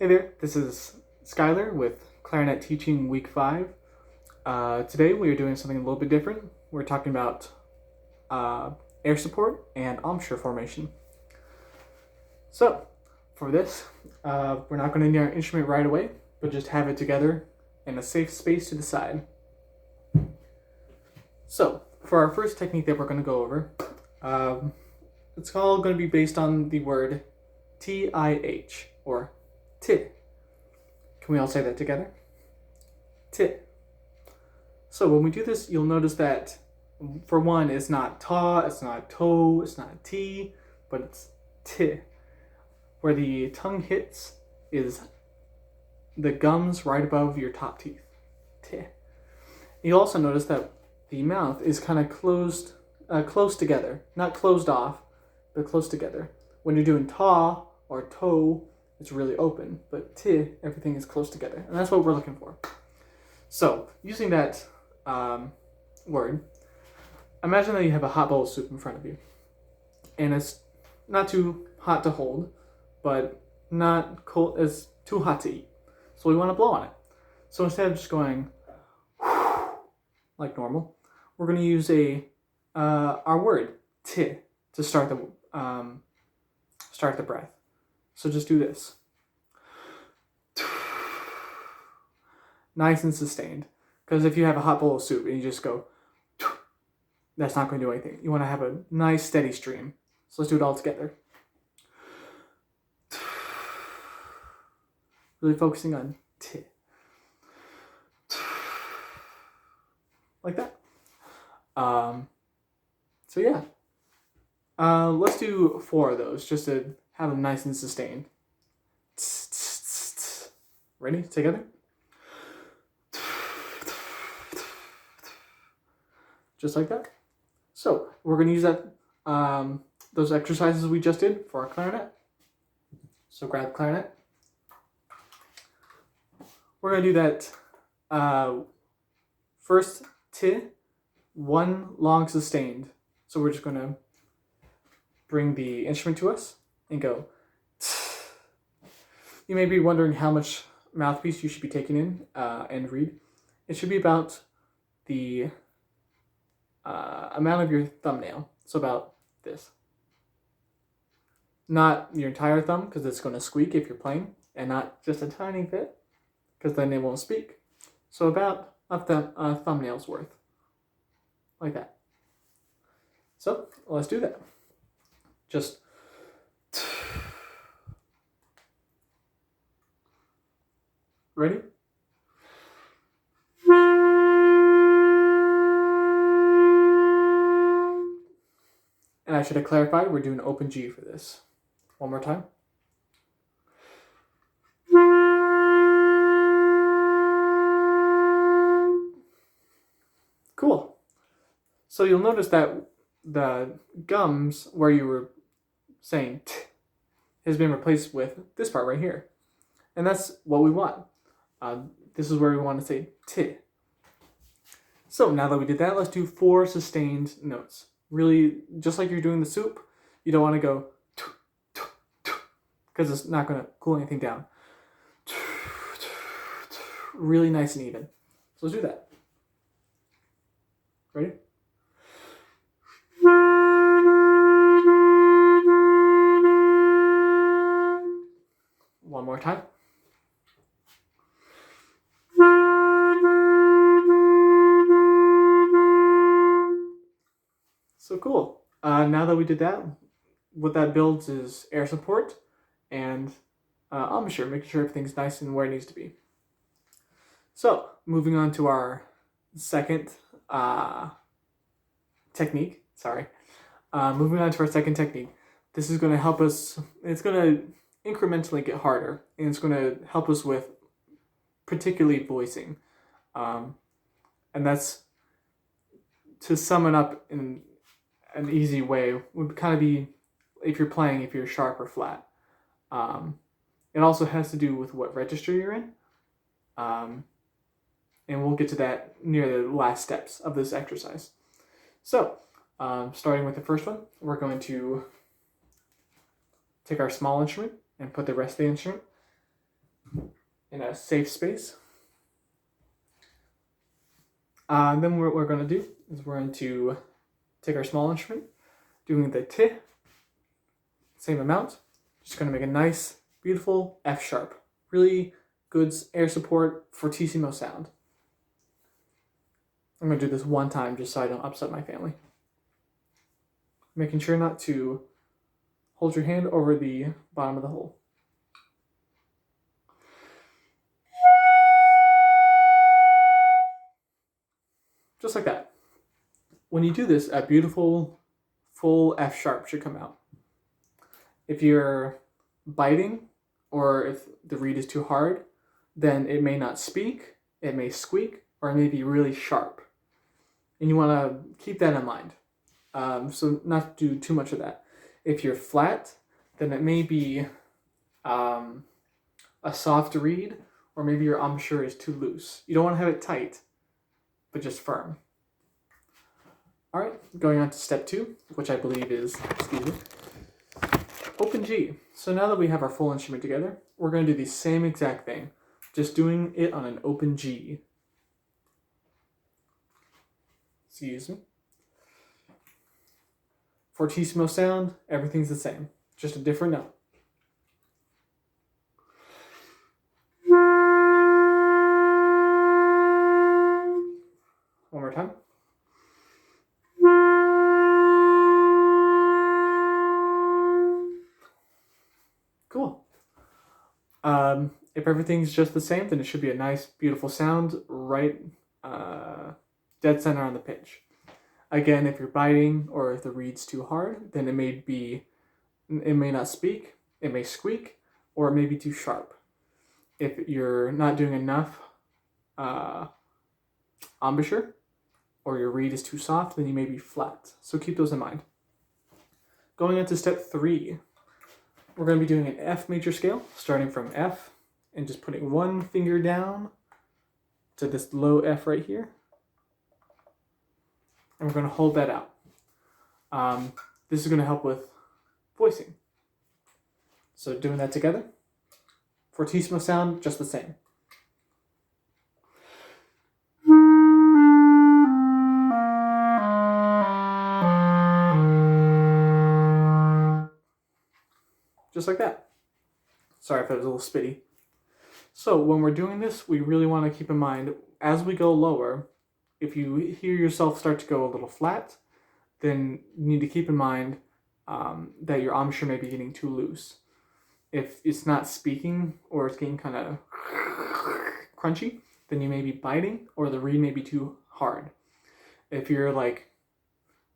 Hey there, this is Skylar with Clarinet Teaching Week 5. Today we are doing something a little bit different. We're talking about air support and embouchure formation. So, for this, we're not going to need our instrument right away, but just have it together in a safe space to the side. So, for our first technique that we're going to go over, it's all going to be based on the word TIH, or T. Can we all say that together? T. So when we do this, you'll notice that for one, it's not ta, it's not to, it's not t, but it's t. Where the tongue hits is the gums right above your top teeth. T. You'll also notice that the mouth is kind of close together. Not closed off, but close together. When you're doing ta or to, it's really open, but t, everything is close together. And that's what we're looking for. So, using that word, imagine that you have a hot bowl of soup in front of you. And it's not too hot to hold, but not cold, it's too hot to eat. So we want to blow on it. So instead of just going like normal, we're going to use our word, t, to start the breath. So just do this. Nice and sustained. Because if you have a hot bowl of soup and you just go, that's not going to do anything. You want to have a nice steady stream. So let's do it all together. Really focusing on T. Like that. So yeah. Let's do 4 of those just to have them nice and sustained. Ready? Together? Just like that. So we're going to use that those exercises we just did for our clarinet. So grab the clarinet. We're going to do that first T, 1 long sustained. So we're just going to bring the instrument to us and go. You may be wondering how much mouthpiece you should be taking in and read. It should be about the amount of your thumbnail. So about this. Not your entire thumb, because it's going to squeak if you're playing, and not just a tiny bit, because then it won't speak. So about a thumbnail's worth. Like that. So let's do that. Just ready? And I should have clarified, we're doing open G for this. One more time. Cool. So you'll notice that the gums where you were saying t has been replaced with this part right here. And that's what we want. This is where we want to say t. So now that we did that, let's do 4 sustained notes. Really, just like you're doing the soup, you don't want to go because it's not going to cool anything down. Really nice and even. So let's do that. Ready? One more time. So cool. Now that we did that, what that builds is air support and embouchure, making sure everything's nice and where it needs to be. So moving on to our second technique. Moving on to our second technique. This is going to help us. It's going to incrementally get harder, and it's going to help us with particularly voicing. And that's, to sum it up in an easy way, would kind of be if you're sharp or flat. It also has to do with what register you're in. And we'll get to that near the last steps of this exercise. So, starting with the first one, we're going to take our small instrument and put the rest of the instrument in a safe space. Then what we're going to do is we're going to take our small instrument, doing the T, same amount, just going to make a nice, beautiful F sharp. Really good air support, fortissimo sound. I'm going to do this one time just so I don't upset my family. Making sure not to hold your hand over the bottom of the hole. Just like that. When you do this, a beautiful full F sharp should come out. If you're biting or if the reed is too hard, then it may not speak, it may squeak, or it may be really sharp. And you want to keep that in mind. So not do too much of that. If you're flat, then it may be a soft reed, or maybe your embouchure is too loose. You don't want to have it tight, but just firm. All right, going on to step 2, which I believe is, open G. So now that we have our full instrument together, we're going to do the same exact thing, just doing it on an open G. Excuse me. Fortissimo sound, everything's the same, just a different note. One more time. Cool. If everything's just the same, then it should be a nice, beautiful sound right dead center on the pitch. Again, if you're biting or if the reed's too hard, then it may not speak, it may squeak, or it may be too sharp. If you're not doing enough embouchure, or your reed is too soft, then you may be flat. So keep those in mind. Going into step 3, we're going to be doing an F major scale, starting from F, and just putting one finger down to this low F right here. And we're going to hold that out. This is going to help with voicing. So doing that together. Fortissimo sound, just the same. Just like that. Sorry if it was a little spitty. So when we're doing this, we really want to keep in mind, as we go lower, if you hear yourself start to go a little flat, then you need to keep in mind that your embouchure may be getting too loose. If it's not speaking or it's getting kind of crunchy, then you may be biting or the reed may be too hard. If your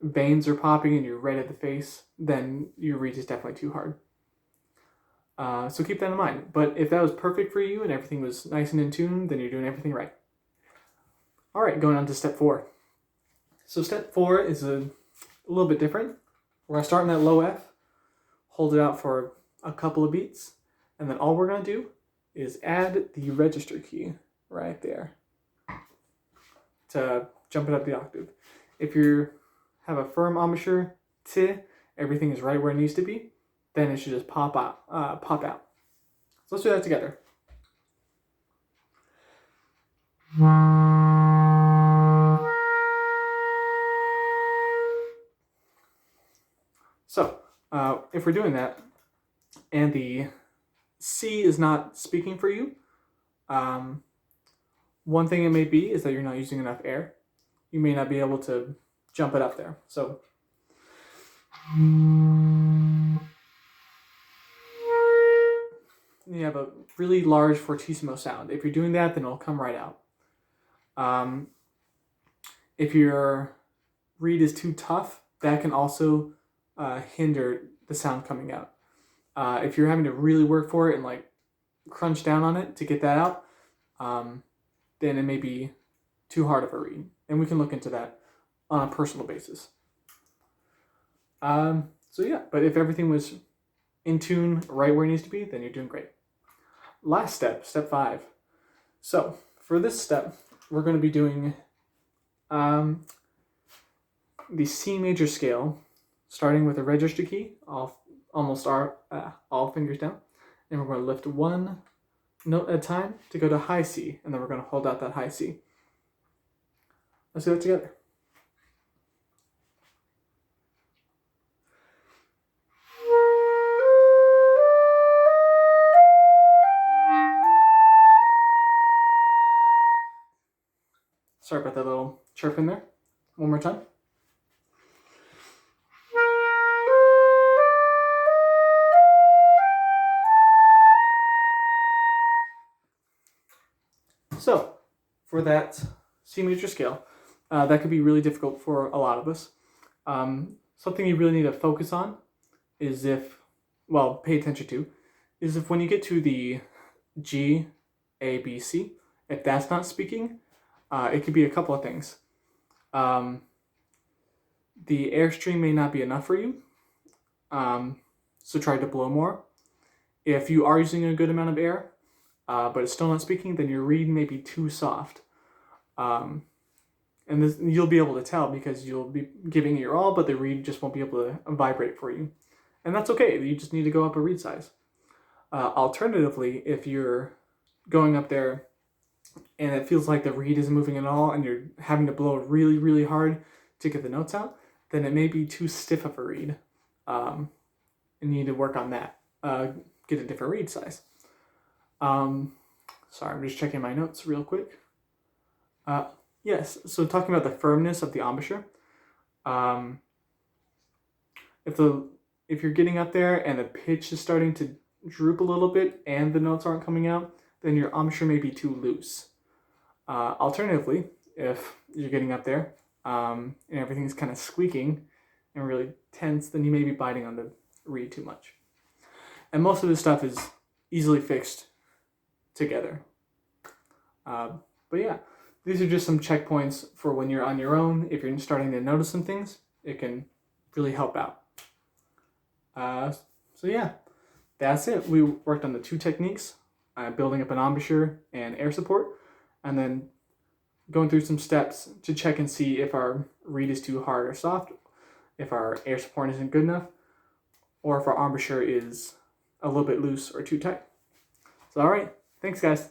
veins are popping and you're red at the face, then your reed is definitely too hard. So keep that in mind. But if that was perfect for you and everything was nice and in tune, then you're doing everything right. All right, going on to step 4. So step 4 is a little bit different. We're going to start in that low F, hold it out for a couple of beats, and then all we're going to do is add the register key right there to jump it up the octave. If you have a firm embouchure, T, everything is right where it needs to be, then it should just pop out. So let's do that together. So, if we're doing that, and the C is not speaking for you, one thing it may be is that you're not using enough air. You may not be able to jump it up there. So, you have a really large fortissimo sound. If you're doing that, then it'll come right out. If your reed is too tough, that can also hinder the sound coming out. If you're having to really work for it and crunch down on it to get that out, then it may be too hard of a reed. And we can look into that on a personal basis. So yeah, but if everything was in tune right where it needs to be, then you're doing great. Last step, step 5. So for this step, we're going to be doing the C major scale, starting with a register key, all fingers down, and we're going to lift 1, note at a time to go to high C, and then we're going to hold out that high C. Let's do it together. Sorry about that little chirp in there. One more time. So, for that C major scale, that could be really difficult for a lot of us. Something you really need to focus on is pay attention to, is if when you get to the G, A, B, C, if that's not speaking, it could be a couple of things. The airstream may not be enough for you, so try to blow more. If you are using a good amount of air, but it's still not speaking, then your reed may be too soft. And you'll be able to tell because you'll be giving it your all, but the reed just won't be able to vibrate for you. And that's okay, you just need to go up a reed size. Alternatively, if you're going up there and it feels like the reed isn't moving at all and you're having to blow really, really hard to get the notes out, then it may be too stiff of a reed. And you need to work on that. Get a different reed size. Sorry, I'm just checking my notes real quick. Yes, so talking about the firmness of the embouchure. If you're getting up there and the pitch is starting to droop a little bit and the notes aren't coming out, then your embouchure may be too loose. Alternatively, if you're getting up there and everything's kind of squeaking and really tense, then you may be biting on the reed too much. And most of this stuff is easily fixed together. But yeah, these are just some checkpoints for when you're on your own. If you're starting to notice some things, it can really help out. So yeah, that's it. We worked on the two techniques, building up an embouchure and air support, and then going through some steps to check and see if our reed is too hard or soft, if our air support isn't good enough, or if our embouchure is a little bit loose or too tight. So all right, thanks guys.